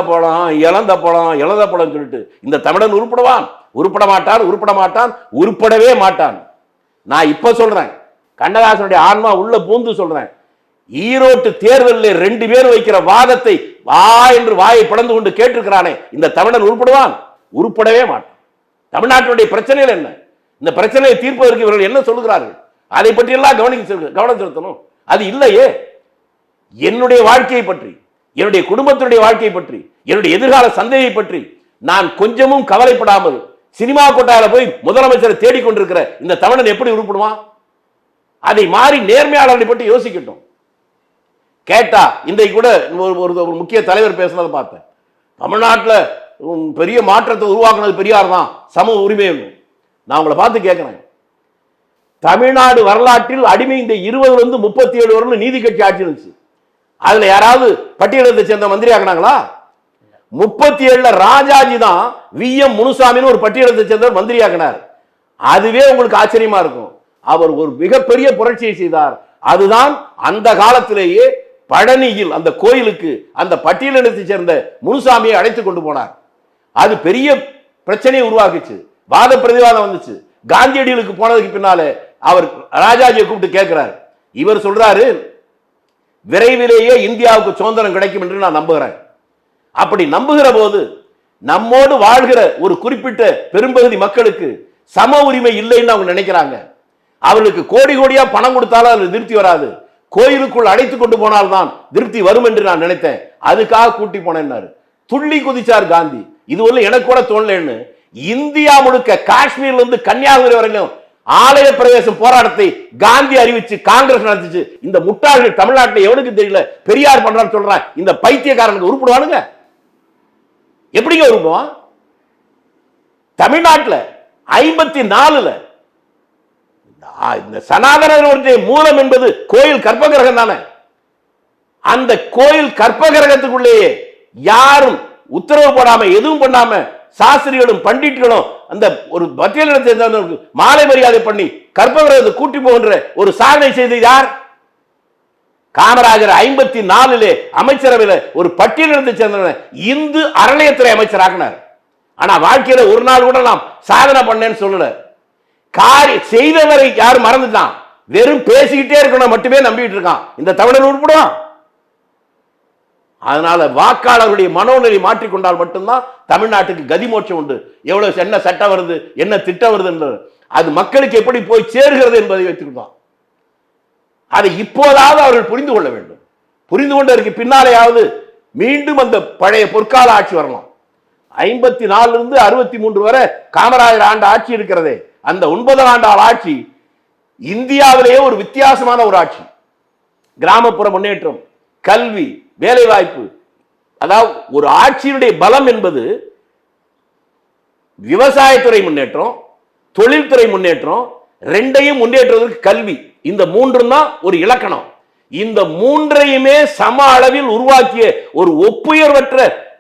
படம் சொல்லிட்டு இந்த தமிழன் உருப்படவான், உருப்பட மாட்டான், உருப்பட மாட்டான், உருப்படவே மாட்டான். நான் இப்ப சொல்றேன், கண்ணதாசனுடைய ஆன்மா உள்ள பூந்து சொல்றேன், ஈரோட்டு தேர்தலில் 2 பேர் வைக்கிற வாதத்தை வா என்று வாயை பிளந்து கொண்டு கேட்டிருக்கிறானே, இந்த தமிழன் உருப்படுவான், உருப்படவே மாட்டான். தமிழ்நாட்டுடைய பிரச்சனைகள் என்ன, இந்த பிரச்சனையை தீர்ப்பதற்கு இவர்கள் என்ன சொல்லுகிறார்கள், அதை பற்றி எல்லாம் கவனம் செலுத்தணும். அது இல்லையே. என்னுடைய வாழ்க்கையை பற்றி, என்னுடைய குடும்பத்தினுடைய வாழ்க்கையை பற்றி, என்னுடைய எதிர்கால சந்தையை பற்றி நான் கொஞ்சமும் கவலைப்படாமல் சினிமா கொட்டாயில போய் முதலமைச்சரை தேடிக்கொண்டிருக்கிற இந்த தமிழன் எப்படி உருப்படுவான்? அதை மாறி நேர்மையாளர்களை பற்றி யோசிக்கட்டும். கேட்டா இன்றைக்கு கூட ஒரு முக்கிய தலைவர் பேசுனதை பார்த்தேன், தமிழ்நாட்டில் பெரிய மாற்றத்தை உருவாக்குனது பெரியார் தான், சம உரிமை. நான் உங்களை பார்த்து கேட்கிறேன், தமிழ்நாடு வரலாற்றில் அடிமை இந்த 20 to 37 வருடம் நீதி கட்சி ஆட்சி இருந்துச்சு. அதுல யாராவது பட்டியலத்தை சேர்ந்த மந்திரி ஆகினாங்களா? 37 ராஜாஜி தான் VM முனுசாமின்னு ஒரு பட்டியலத்தை சேர்ந்த மந்திரி ஆகினார். அதுவே உங்களுக்கு ஆச்சரியமா இருக்கும். அவர் ஒரு மிகப்பெரிய புரட்சியை செய்தார். அதுதான் அந்த காலத்திலேயே பழனியில் அந்த கோயிலுக்கு அந்த பட்டியலினத்தை சேர்ந்த முனுசாமியை அழைத்து கொண்டு போனார். அது பெரிய பிரச்சனையை உருவாக்குச்சு, வாத பிரதிவாதம் வந்துச்சு. காந்தியடிகளுக்கு போனதுக்கு பின்னாலே அவர் ராஜாஜியை கூப்பிட்டு கேட்கிறார். இவர் சொல்றாரு, விரைவிலேயே இந்தியாவுக்கு சுதந்திரம் கிடைக்கும் என்று நான் நம்புகிறேன். அப்படி நம்புகிற போது நம்மோடு வாழ்கிற ஒரு குறிப்பிட்ட பெரும்பகுதி மக்களுக்கு சம உரிமை இல்லைன்னு அவங்க நினைக்கிறாங்க. அவர்களுக்கு கோடி கோடியா பணம் கொடுத்தாலும் அது திருப்தி வராது, கோயிலுக்குள் அழைத்து கொண்டு போனால்தான் திருப்தி வரும் என்று நான் நினைத்தேன், அதுக்காக கூட்டி போனேன்னாரு. துள்ளி குதிச்சார் காந்தி. இது ஒண்ணு எனக்கு கூட தோணலன்னு இந்தியா முழுக்க காஷ்மீர்ல இருந்து கன்னியாகுமரி வரையிலும் ஆலய பிரவேசம் போராட்டத்தை காந்தி அறிவிச்சு காங்கிரஸ் நடத்துச்சு. இந்த முட்டாள்கள் தமிழ்நாட்டில் எவனுக்கு தெரியல, பெரியார் பண்றான்னு சொல்றான். இந்த பைத்தியக்காரனுக்கு உருப்படுவானுங்க? எப்படிங்க உருப்படுவான்? தமிழ்நாட்டில் 54 இந்த சனாதனர்களுடைய மூலம் என்பது கோயில் கற்பகிரகம் தானே. அந்த கோயில் கற்பகிரகத்துக்குள்ளேயே யாரும் உத்தரவு போடாம எதுவும் பண்ணாம சாஸ்திரிகளும் பண்டிட்களும் அந்த ஒரு பட்டியலிடத்தை சேர்ந்தவர்களுக்கு மாலை மரியாதை பண்ணி கற்பகிரகத்தை கூட்டி போகின்ற ஒரு சாதனை செய்தது யார்? காமராஜர் 54 அமைச்சரவையில் ஒரு பட்டியலிடத்தை சேர்ந்தவன இந்து அறநிலையத்துறை அமைச்சராகினார். ஆனா வாழ்க்கையில ஒரு நாள் கூட நாம் சாதனை பண்ணேன்னு சொல்லல. செய்தவரை யாரும் மறந்துட்டான். வெறும் பேசிக்கிட்டே இருக்கணும் மட்டுமே நம்பிட்டு இருக்கான். இந்த தமிழர் உட்படுவான். அதனால வாக்காளர்களுடைய மனோநிலை மாற்றிக்கொண்டால் மட்டும்தான் தமிழ்நாட்டுக்கு கதிமோட்சம் உண்டு. எவ்வளவு என்ன சட்டம் வருது, என்ன திட்டம் வருது என்பது அது மக்களுக்கு எப்படி போய் சேருகிறது என்பதை வைத்துக்கிட்டோம். அதை இப்போதாவது அவர்கள் புரிந்து கொள்ள வேண்டும். புரிந்து கொண்டதற்கு பின்னாலேயாவது மீண்டும் அந்த பழைய பொற்கால ஆட்சி வரலாம். 54 63 வரை காமராஜர் ஆண்டு ஆட்சி இருக்கிறதே, அந்த 9 ஆண்டு ஆட்சி இந்தியாவிலேயே ஒரு வித்தியாசமான ஒரு ஆட்சி. கிராமப்புற முன்னேற்றம், கல்வி, வேலை வாய்ப்பு, அதாவது ஒரு ஆட்சியினுடைய பலம் என்பது விவசாயத்துறை முன்னேற்றம், தொழில்துறை முன்னேற்றம், ரெண்டையும் முன்னேற்றுவதற்கு கல்வி, இந்த 3 தான் ஒரு இலக்கணம். இந்த 3ஐயுமே சம அளவில் உருவாக்கிய ஒரு ஒப்புயர்வற்ற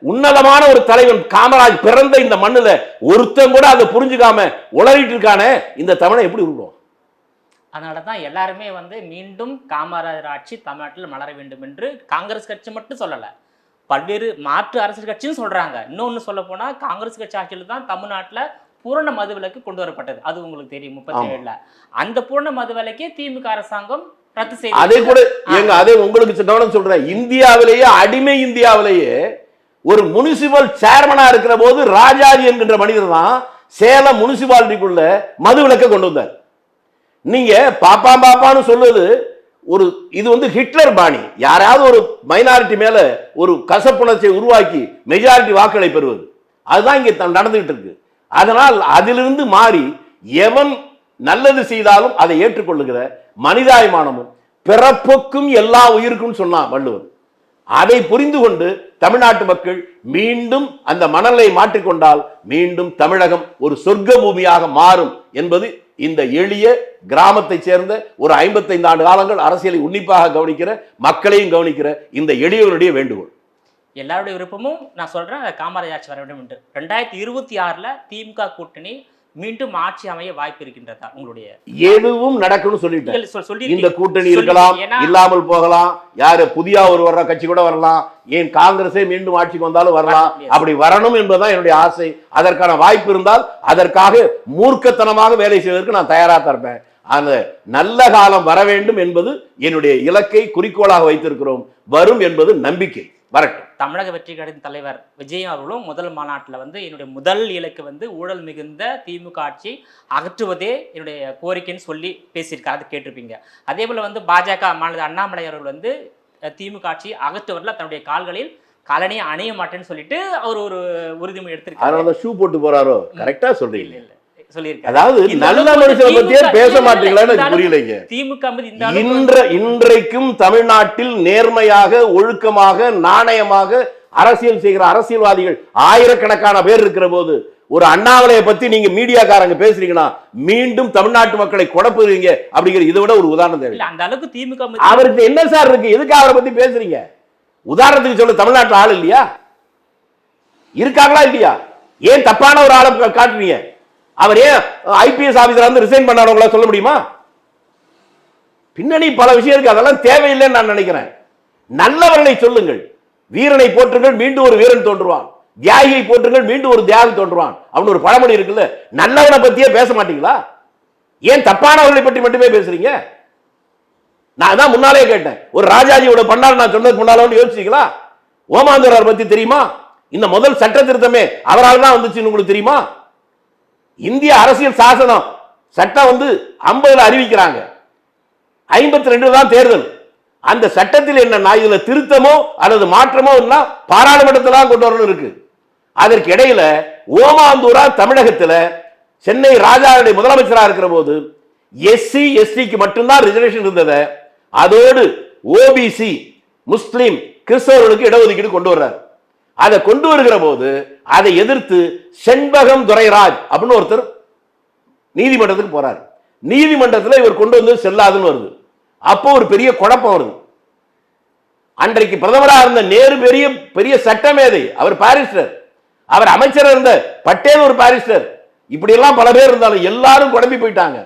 உன்னதமான ஒரு தலைவன் காமராஜ் பிறந்த இந்த மண்ணுல ஒருத்தன் கூட அதை புரிஞ்சுக்காம உளறிட்டு இருக்கானே, இந்த தமிழை எப்படி உருவாக்கும்? அதனாலதான் எல்லாருமே மீண்டும் காமராஜர் ஆட்சி தமிழ்நாட்டில் மலர வேண்டும் என்று காங்கிரஸ் கட்சி மட்டும் சொல்லல, பல்வேறு மாற்று அரசியல் கட்சியும் சொல்றாங்க. இன்னொன்னு சொல்ல போனா காங்கிரஸ் கட்சி ஆட்சியில் தான் தமிழ்நாட்டில் பூரண மதுவிலக்கு கொண்டு வரப்பட்டது. அது உங்களுக்கு தெரியும் 37ல. அந்த பூரண மதுவிலக்கே திமுக அரசாங்கம் ரத்து செய்து. அதே கூட அதே உங்களுக்கு கவனம் சொல்றேன், இந்தியாவிலேயே அடிமை இந்தியாவிலேயே ஒரு முனிசிபல் சேர்மனா இருக்கிற போது ராஜாஜி என்கின்ற மனிதர் தான் சேலம் முனிசிபாலிட்டிக்குள்ள மதுவிலக்கை கொண்டு வந்தார். நீங்க பாப்பா பாப்பான்னு சொல்லுவது ஒரு இது ஹிட்லர் பாணி. யாராவது ஒரு மைனாரிட்டி மேல ஒரு கசப்புணர்ச்சியை உருவாக்கி மெஜாரிட்டி வாக்களை பெறுவது, அதுதான் இங்க நடந்துகிட்டு இருக்கு. அதனால் அதிலிருந்து மாறி எவன் நல்லது செய்தாலும் அதை ஏற்றுக்கொள்ளுகிற மனிதாபிமானமும் பிறப்புக்கும் எல்லா உயிருக்கும் சொன்னான் வள்ளுவர். அதை புரிந்து கொண்டு தமிழ்நாட்டு மக்கள் மீண்டும் அந்த மணலை மாற்றிக்கொண்டால் மீண்டும் தமிழகம் ஒரு சொர்க்க பூமியாக மாறும் என்பது இந்த எளிய கிராமத்தை சேர்ந்த ஒரு 55 ஆண்டு காலங்கள் அரசியலை உன்னிப்பாக கவனிக்கிற மக்களையும் கவனிக்கிற இந்த எளியவருடைய வேண்டுகோள். எல்லாருடைய விருப்பமும் நான் சொல்றேன், காமராஜ் ஆட்சி வர வேண்டும் என்று. 2026ல திமுக கூட்டணி மீண்டும் ஆட்சி அமைய வாய்ப்பு இருக்கின்றதா? உங்களுடைய எதுவும் நடக்கும்னு சொல்லிட்டு இந்த கூட்டணி இருக்கலாம், இல்லாமல் போகலாம், யாரு புதிய ஒரு வர்ற கட்சி கூட வரலாம், ஏன் காங்கிரஸே மீண்டும் ஆட்சிக்கு வந்தாலும் வரலாம். அப்படி வரணும் என்பதுதான் என்னுடைய ஆசை. அதற்கான வாய்ப்பு இருந்தால் அதற்காக மூர்க்கத்தனமாக வேலை செய்வதற்கு நான் தயாராக இருப்பேன். அந்த நல்ல காலம் வர வேண்டும் என்பது என்னுடைய இலக்கை குறிக்கோளாக வைத்திருக்கிறோம். வரும் என்பது நம்பிக்கை. வரட்டும். தமிழக வெற்றி கழகத்தின் தலைவர் விஜய் அவர்களும் முதல் மாநாட்டில் என்னுடைய முதல் இலக்கு ஊழல் மிகுந்த திமுக ஆட்சி அகற்றுவதே என்னுடைய கோரிக்கைன்னு சொல்லி பேசியிருக்காரு. அது கேட்டிருப்பீங்க. அதே போல் பாஜக மாநில அண்ணாமலை அவர்கள் திமுக ஆட்சி அகற்றுவதில் தன்னுடைய கால்களில் காலனியை அணைய மாட்டேன்னு சொல்லிட்டு அவர் ஒரு உறுதிமொழி எடுத்திருக்காரு. ஷூ போட்டு போறாரோ? கரெக்டா சொல்றீங்க. இல்லை சொல்லியிருக்காரு. அதாவது நல்ல மனுஷனை பத்தியே பேச மாட்டீங்களான்னு புரியலைங்க. திமுக இன்றைக்கும் தமிழ்நாட்டில் நேர்மையாக, ஒழுக்கமாக, நாணயமாக அரசியல் செய்கிற அரசியல்வாதிகள் ஆயிரக்கணக்கான பேர் இருக்கிற போது ஒரு அண்ணாமலையை பத்தி நீங்க மீடியாக்காரங்க பேசுறீங்கன்னா மீண்டும் தமிழ்நாட்டு மக்களை குழப்புறீங்க அப்படிங்கிற இதை விட ஒரு உதாரணம் தேவை. அந்த அளவுக்கு திமுக அவருக்கு என்ன சார் இருக்கு? எதுக்கு அவரை பத்தி பேசுறீங்க? உதாரணத்துக்கு சொல்ல தமிழ்நாட்டில் ஆள் இல்லையா? இருக்காங்களா இல்லையா? ஏன் தப்பான ஒரு ஆளை காட்டுறீங்க? அவர் ஏன் ஐபிஎஸ் ஆபீசர் ரிசைன் பண்ணாரவங்களா சொல்ல முடியுமா? பின்னணி பல விஷயம் இருக்கு. அதெல்லாம் தேவையில்லைன்னு நான் நினைக்கிறேன். நல்லவர்களை சொல்லுங்கள். வீரனை போற்றுங்கள், மீண்டும் ஒரு வீரன் தோன்றுவான். தியாகியை போற்றுங்கள், மீண்டும் ஒரு தியாகி தோன்றுவான். அப்படின்னு ஒரு பழமொழி இருக்குல்ல. நல்லவனை பத்தியே பேச மாட்டீங்களா? ஏன் தப்பானவர்களை பற்றி மட்டுமே பேசுறீங்க? நான் தான் முன்னாலே கேட்டேன், ஒரு ராஜாஜியோட பண்ணால் நான் சொன்னதுக்கு முன்னால யோசிச்சீங்களா? ஓமாந்தூரார் பத்தி தெரியுமா? இந்த முதல் சட்ட திருத்தமே அவரால் தான் வந்துச்சுன்னு உங்களுக்கு தெரியுமா? இந்திய அரசியல் சாசனம் சட்டம் 50ல அறிவிக்கிறாங்க, 52 தான் தேர்தல். அந்த சட்டத்தில் என்னன்னா இதுல திருத்தமோ அல்லது மாற்றமோ பாராளுமன்றத்தில் கொண்டு வரணும் இருக்கு. அதற்கு இடையில ஓமாந்தூரா தமிழகத்தில் சென்னை ராஜாவுடைய முதலமைச்சராக இருக்கிற போது எஸ்சி எஸ்டிக்கு மட்டும்தான் ரிசர்வேஷன் இருந்தது. அதோடு ஓபிசி முஸ்லிம் கிறிஸ்தவர்களுக்கு இடஒதுக்கீடு கொண்டு வர்றார். அதை கொண்டு வருகிற போது அதை எதிர்த்து செண்பகம் துரைராஜ் அப்படின்னு ஒருத்தர் நீதிமன்றத்துக்கு போறாரு. நீதிமன்றத்தில் இவர் கொண்டு வந்து செல்லாதுன்னு வருது. அப்போ ஒரு பெரிய குழப்பம் வருது. அன்றைக்கு பிரதமராக இருந்த நேரு பெரிய பெரிய சட்டமேதை, அவர் பாரிஸ்டர். அவர் அமைச்சர் இருந்த பட்டேல் ஒரு பாரிஸ்டர். இப்படி எல்லாம் பல பேர் இருந்தாலும் எல்லாரும் குழம்பி போயிட்டாங்க.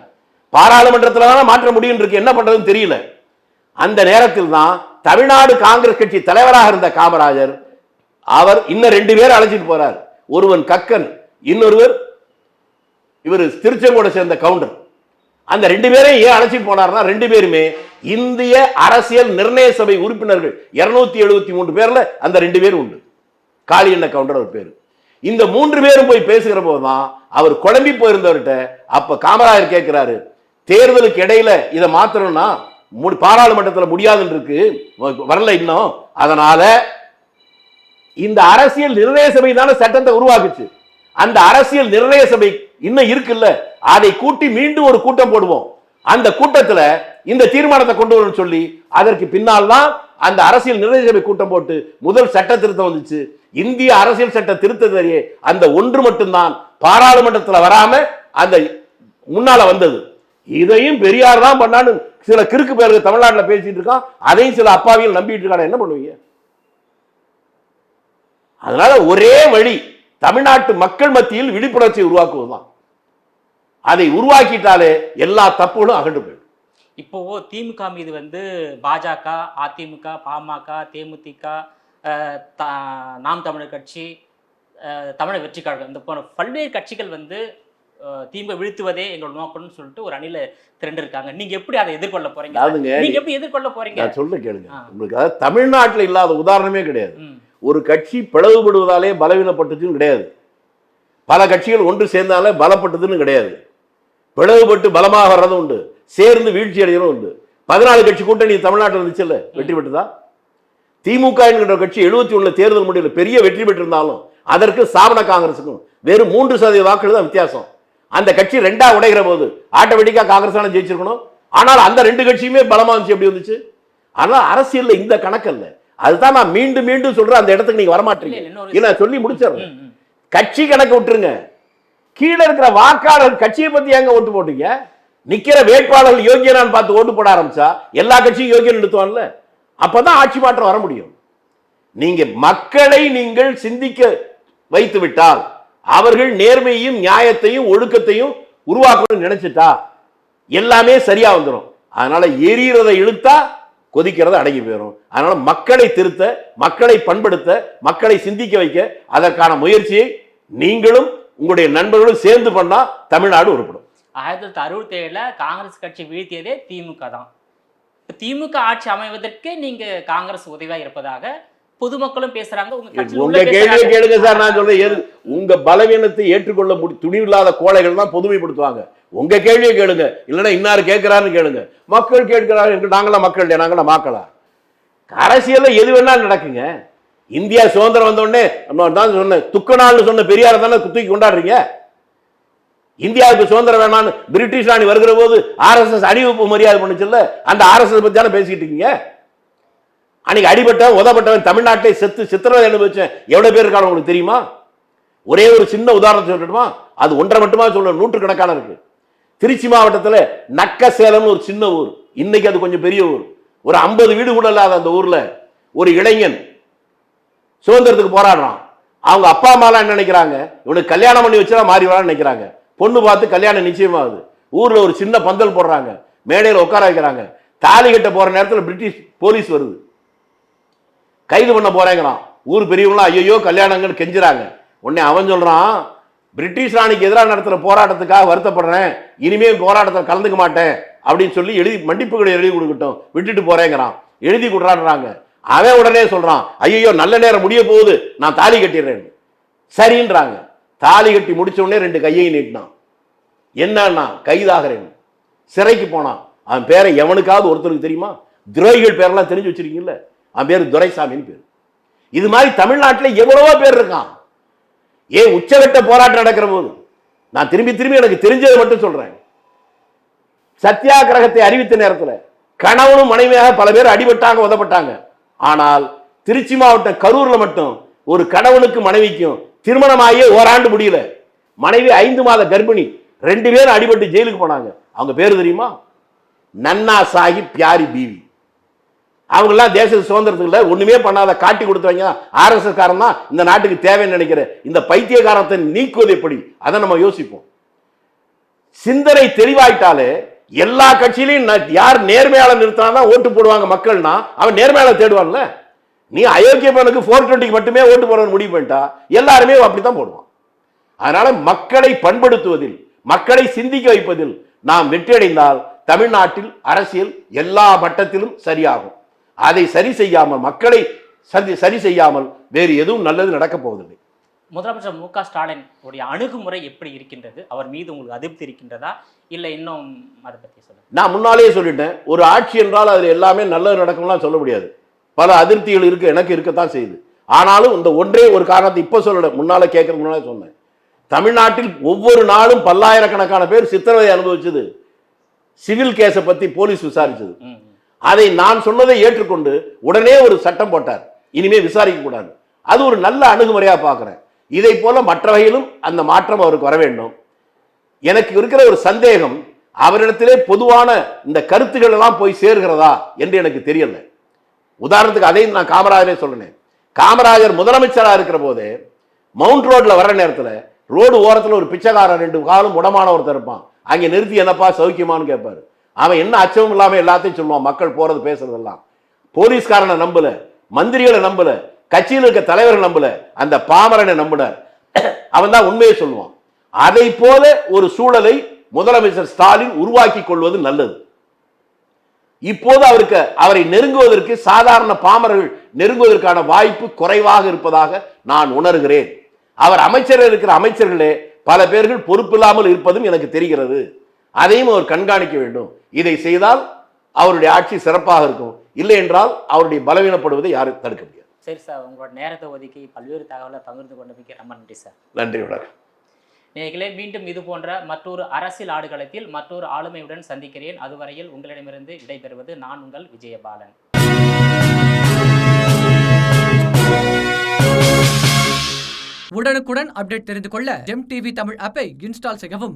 பாராளுமன்றத்தில் தான் மாற்ற முடியும் இருக்கு, என்ன பண்றதுன்னு தெரியல. அந்த நேரத்தில் தான் தமிழ்நாடு காங்கிரஸ் கட்சி தலைவராக இருந்த காமராஜர் அவர் இன்னும் 2 பேர் அழைச்சிட்டு போறார். ஒருவன் கக்கன், இன்னொருவர் இவர் திருச்செங்கோட சேர்ந்த கவுண்டர். அந்த 2 பேரையும் ஏன் அழைச்சிட்டு போனார்னா 2 பேருமே இந்திய அரசியல் நிர்ணய சபை உறுப்பினர்கள். 273 பேர்ல அந்த 2 பேரும் உண்டு. காளியண்ண கவுண்டர் ஒரு பேரு. இந்த 3 பேரும் போய் பேசுகிற போதுதான் அவர் குழம்பி போயிருந்தவர்கிட்ட அப்ப காமராஜர் கேட்கிறாரு, தேர்தலுக்கு இடையில இதை மாத்தணும்னா பாராளுமன்றத்தில் முடியாதுன்னு இருக்கு, வரல இன்னும், அதனால இந்த அரசியல் நிர்ணய சபை தானே சட்டத்தை உருவாக்குச்சு, அந்த அரசியல் நிர்ணய சபை இன்னும் இருக்குல்ல, அதை கூட்டி மீண்டும் ஒரு கூட்டம் போடுவோம், அந்த கூட்டத்துல இந்த தீர்மானத்தை கொண்டு வரணும்னு சொல்லி அதற்கு பின்னால் தான் அந்த அரசியல் நிர்ணய சபை கூட்டம் போட்டு முதல் சட்ட திருத்தம் வந்துச்சு. இந்திய அரசியல் சட்ட திருத்தத்தையே அந்த ஒன்று மட்டும்தான் பாராளுமன்றத்தில் வராம அந்த முன்னால வந்தது. இதையும் பெரியார் தான் பண்ணான்னு சில கிறுக்கு பேருக்கு தமிழ்நாட்டில் பேசிட்டு இருக்கான். அதையும் சில அப்பாவிகள் நம்பிட்டு இருக்காங்க. என்ன பண்ணுவீங்க? அதனால ஒரே வழி தமிழ்நாட்டு மக்கள் மத்தியில் விழிப்புணர்ச்சியை உருவாக்குவதுதான். அதை உருவாக்கிட்டாலே எல்லா தப்புகளும் அகண்டு போயிடும். இப்போ திமுக மீது வந்து பாஜக, அதிமுக, பாமக, தேமுதிக, நாம் தமிழர் கட்சி, தமிழர் வெற்றி கழகம், இந்த போன பல்வேறு கட்சிகள் வந்து திமுக வீழ்த்துவதே எங்களோட நோக்கம்னு சொல்லிட்டு ஒரு அணில திரண்டிருக்காங்க. நீங்க எப்படி அதை எதிர்கொள்ள போறீங்க? நீங்க எப்படி எதிர்கொள்ள போறீங்க? நான் சொல்ல கேளுங்க. உங்களுக்கு அதாவது தமிழ்நாட்டில் இல்லாத உதாரணமே கிடையாது. ஒரு கட்சி பிளவுபடுவதாலே பலவீனப்பட்டதுன்னு கிடையாது. பல கட்சிகள் ஒன்று சேர்ந்தாலே பலப்பட்டதுன்னு கிடையாது. பிளவுபட்டு பலமாக வர்றதும் உண்டு, சேர்ந்து வீழ்ச்சி அடைகிறதும் உண்டு. 14 கட்சி கூட்டணி தமிழ்நாட்டில் இருந்துச்சுல்ல, வெற்றி பெற்றுதா? திமுக என்கிற கட்சி 71 தேர்தல் முடிவில் பெரிய வெற்றி பெற்றிருந்தாலும் அதற்கு ஸ்தாபன காங்கிரசுக்கும் வெறும் 3% வாக்குகள் தான் வித்தியாசம். அந்த கட்சி 2ஆ உடைகிற போது ஆட்டோமேட்டிக்கா காங்கிரஸ் ஜெயிச்சிருக்கணும். ஆனால் அந்த 2 கட்சியுமே பலமா இருந்துச்சு. எப்படி வந்துச்சு? ஆனால் அரசியல் இந்த கணக்கல்ல. அதுதான் நான் மீண்டும் மீண்டும் சொல்றேன். அந்த இடத்துக்கு நீங்க வரமாட்டீங்க. நான் சொல்லி முடிச்சிடுறேன். கட்சி கணக்கு விட்டுருங்க. கீழே இருக்கிற வாக்காளர் கட்சியை பத்தி எங்க ஓட்டு போட்டீங்க? நிக்கிற வேட்பாளர்கள் யோகியனான்னு பார்த்து ஓட்டு போட ஆரம்பிச்சா எல்லா கட்சியும் யோகியன் எடுத்துவான்ல. அப்பதான் ஆட்சி மாற்றம் வர முடியும். நீங்க மக்களை நீங்கள் சிந்திக்க வைத்து விட்டால், அவர்கள் நேர்மையையும் நியாயத்தையும் ஒழுக்கத்தையும் உருவாக்கணும்னு நினைச்சிட்டா எல்லாமே சரியா வந்துடும். அதனால எரியறதை இழுத்தா கொதிக்கிறத அடங்கி போயிடும். அதனால மக்களை திருத்த, மக்களை பண்படுத்த, மக்களை சிந்திக்க வைக்க அதற்கான முயற்சியை நீங்களும் உங்களுடைய நண்பர்களும் சேர்ந்து பண்ணா தமிழ்நாடு உருப்படும். 1967 காங்கிரஸ் கட்சி வீழ்த்தியதே திமுக தான். திமுக ஆட்சி அமைவதற்கு நீங்க காங்கிரஸ் உதவியா இருப்பதாக பொதுமக்களும் பேசுறாங்க. உங்க கேள்வியை கேளுங்க சார். நான் சொல்றேன், உங்க பலவீனத்தை ஏற்றுக்கொள்ள துணிவில்லாத கோழைகள் தான் பொதுமைப்படுத்துவாங்க. உங்க கேள்வியை கேளுங்க, இல்லைன்னா இன்னாரு கேட்கிறாருன்னு கேளுங்க. மக்கள் கேட்கிறாரு, நாங்களா மக்கள், நாங்களா மாக்களா? அரசியல்ல எது வேணாலும் நடக்குங்க. இந்தியா சுதந்திரம் வந்த உடனே தான் சொன்னேன், துக்க நாள்னு சொன்ன பெரியார தானே தூக்கி கொண்டாடுறீங்க. இந்தியாவுக்கு சுதந்திரம் வேணான்னு பிரிட்டிஷ் ராணி வருகிற போது RSS அணிவகுப்பு மரியாதை பண்ணுச்சுல்ல, அந்த RSS பத்தி தானே பேசிக்கிட்டு இருக்கீங்க. அன்னைக்கு அடிபட்டவன் உதப்பட்டவன் தமிழ்நாட்டை சித்திரவதை அனுபவிச்சேன் எவ்வளவு பேர் இருக்காங்க உங்களுக்கு தெரியுமா? ஒரே ஒரு சின்ன உதாரணம் சொல்லட்டுமா? அது ஒன்றை மட்டுமா சொல்ல, நூற்றுக்கணக்கான இருக்கு. திருச்சி மாவட்டத்தில் நக்கசேலம்னு ஒரு சின்ன ஊர், இன்னைக்கு அது கொஞ்சம் பெரிய ஊர். ஒரு 50 வீடு கூட இல்லாத அந்த ஊர்ல ஒரு இளைஞன் சுதந்திரத்துக்கு போராடுறான். அவங்க அப்பா அம்மாலாம் என்ன நினைக்கிறாங்க, இவனுக்கு கல்யாணம் பண்ணி வச்சா மாறி வரான்னு நினைக்கிறாங்க. பொண்ணு பார்த்து கல்யாணம் நிச்சயமாகுது. ஊர்ல ஒரு சின்ன பந்தல் போடுறாங்க, மேடையில் உட்கார வைக்கிறாங்க. தாலி கட்ட போற நேரத்தில் பிரிட்டிஷ் போலீஸ் வருது, கைது பண்ண போறேங்கிறான். ஊர் பெரியவங்களாம் ஐயோ கல்யாணங்கன்னு கெஞ்சுறாங்க. உடனே அவன் சொல்றான், பிரிட்டிஷ் ராணிக்கு எதிராக நடத்துற போராட்டத்துக்காக வருத்தப்படுறேன், இனிமே போராட்டத்தில் கலந்துக்க மாட்டேன் அப்படின்னு சொல்லி எழுதி மன்னிப்புகளை எழுதி கொடுக்கட்டும், விட்டுட்டு போறேங்கிறான். எழுதி கொடுறான்றாங்க. அவன் உடனே சொல்றான், ஐயோ நல்ல நேரம் முடிய போகுது, நான் தாலி கட்டிடுறேன். சரின்றாங்க. தாலி கட்டி முடிச்ச உடனே 2 கையை நீட்டினான். என்னன்னா கைதாகிறேன், சிறைக்கு போனான். அவன் பேரை எவனுக்காவது ஒருத்தருக்கு தெரியுமா? துரோகிகள் பேரெல்லாம் தெரிஞ்சு வச்சிருக்கீங்கல்ல, அவன் பேரு துரைசாமின்னு பேர். இது மாதிரி தமிழ்நாட்டில் எவ்வளவோ பேர் இருக்கான். ஏன் உச்சகட்ட போராட்டம் நடக்கிற போது நான் திரும்பி திரும்பி எனக்கு தெரிஞ்சதை மட்டும் சொல்றேன். சத்தியாகிரகத்தை அறிவித்த நேரத்தில் கணவனும் மனைவியாக பல பேர் அடிபட்டாங்க, உதப்பட்டாங்க. ஆனால் திருச்சி மாவட்டம் கரூர்ல மட்டும் ஒரு கணவனுக்கு மனைவிக்கும் திருமணமாகியே ஓராண்டு முடியல. மனைவி 5 மாத கர்ப்பிணி, 2 பேரும் அடிபட்டு ஜெயிலுக்கு போனாங்க. அவங்க பேரு தெரியுமா? நன்னா சாஹிப் பியாரி பீவி. அவங்கெல்லாம் தேச சுதந்திரத்துக்குள்ள ஒண்ணுமே பண்ணாத காட்டி கொடுத்தவங்க RSS காரன் தான் இந்த நாட்டுக்கு தேவைன்னு நினைக்கிற இந்த பைத்தியகாரத்தை நீக்குவது எப்படி, அதை நம்ம யோசிப்போம். சிந்தனை தெளிவாயிட்டாலே எல்லா கட்சியிலையும் யார் நேர்மையாளர் நிறுத்தினாதான் ஓட்டு போடுவாங்க மக்கள்னா அவன் நேர்மையாளர் தேடுவான்ல. நீ அயோக்கிய பனுக்கு 420 மட்டுமே ஓட்டு போடுறது முடிவு பண்ணிட்டா எல்லாருமே அப்படித்தான் போடுவான். அதனால மக்களை பண்படுத்துவதில், மக்களை சிந்திக்க வைப்பதில் நாம் வெற்றியடைந்தால் தமிழ்நாட்டில் அரசியல் எல்லா மட்டத்திலும் சரியாகும். அதை சரி செய்யாமல், மக்களை சரி செய்யாமல் வேறு எதுவும் நல்லது நடக்கப் போவதில்லை. முதலமைச்சர் மு க ஸ்டாலின் உடைய அணுகுமுறை எப்படி இருக்கின்றது? அவர் மீது உங்களுக்கு அதிருப்தி இருக்கின்றதா, இல்லை இன்னும் அதை பற்றி சொல்லுங்க. நான் முன்னாலேயே சொல்லிட்டேன், ஒரு ஆட்சி என்றால் அதில் எல்லாமே நல்லது நடக்கும்லாம் சொல்ல முடியாது. பல அதிருப்திகள் இருக்கு, எனக்கு இருக்கத்தான் செய்யுது. ஆனாலும் இந்த ஒன்றே ஒரு காரணத்தை இப்ப சொல்லல, முன்னால கேட்கறதுக்கு முன்னாலே சொன்னேன். தமிழ்நாட்டில் ஒவ்வொரு நாளும் பல்லாயிரக்கணக்கான பேர் சித்திரவதை அனுபவிச்சது, சிவில் கேஸை பத்தி போலீஸ் விசாரிச்சது. அதை நான் சொன்னதை ஏற்றுக்கொண்டு உடனே ஒரு சட்டம் போட்டார், இனிமே விசாரிக்க கூடாது. அது ஒரு நல்ல அணுகுமுறையா பார்க்கிறேன். இதை போல மற்றவையிலும் அந்த மாற்றம் அவருக்கு வர வேண்டும். எனக்கு இருக்கிற ஒரு சந்தேகம், அவரிடத்திலே பொதுவான இந்த கருத்துக்கள் எல்லாம் போய் சேர்கிறதா என்று எனக்கு தெரியல. உதாரணத்துக்கு அதையும் நான் காமராஜரே சொல்றேன். காமராஜர் முதலமைச்சராக இருக்கிற போது மவுண்ட் ரோட்ல வர நேரத்தில் ரோடு ஓரத்தில் ஒரு பிச்சைக்காரன் 2 காலும் உடமான ஒருத்தர் இருப்பான். அங்கே நிறுத்தி என்னப்பா சௌக்கியமானு கேட்பாரு. அவன் என்ன அச்சமும் இல்லாம எல்லாத்தையும் சொல்லுவான், மக்கள் போறது பேசுறதெல்லாம். போலீஸ்காரனை நம்பல, மந்திரிகளை நம்பல, கட்சியில் இருக்க தலைவர்கள் நம்பல, அந்த பாமரனை நம்பினார். அவன் தான் உண்மையை சொல்லுவான். அதை போல ஒரு சூழலை முதலமைச்சர் ஸ்டாலின் உருவாக்கி கொள்வது நல்லது. இப்போது அவரை நெருங்குவதற்கு சாதாரண பாமரர்கள் நெருங்குவதற்கான வாய்ப்பு குறைவாக இருப்பதாக நான் உணர்கிறேன். அவர் அமைச்சர்கள் இருக்கிற அமைச்சர்களே பல பேர்கள் பொறுப்பில்லாமல் இருப்பதும் எனக்கு தெரிகிறது. அதையும் அவர் கண்காணிக்க வேண்டும். இதை செய்தால் அவருடைய ஆட்சி சிறப்பாக இருக்கும். இல்லை என்றால் அவருடைய பலவீனப்படுவதை யாரும் தடுக்க முடியாது. சரி சார், உங்களோட நேரத்தை ஒதுக்கி பல்வேறு தகவலை பகிர்ந்து கொண்டமைக்கு ரொம்ப நன்றி சார். நன்றி, வணக்கம். நேயர்களே, மீண்டும் இது போன்ற மற்றொரு அரசியல் ஆடுகளத்தில் மற்றொரு ஆளுமையுடன் சந்திக்கிறேன். அதுவரையில் உங்களிடமிருந்து விடைபெறுவது நான் உங்கள் விஜயபாலன். உடனுக்குடன் அப்டேட் தெரிந்து கொள்ள ஜெம் டிவி தமிழ் ஆப்பை இன்ஸ்டால் செய்யவும்.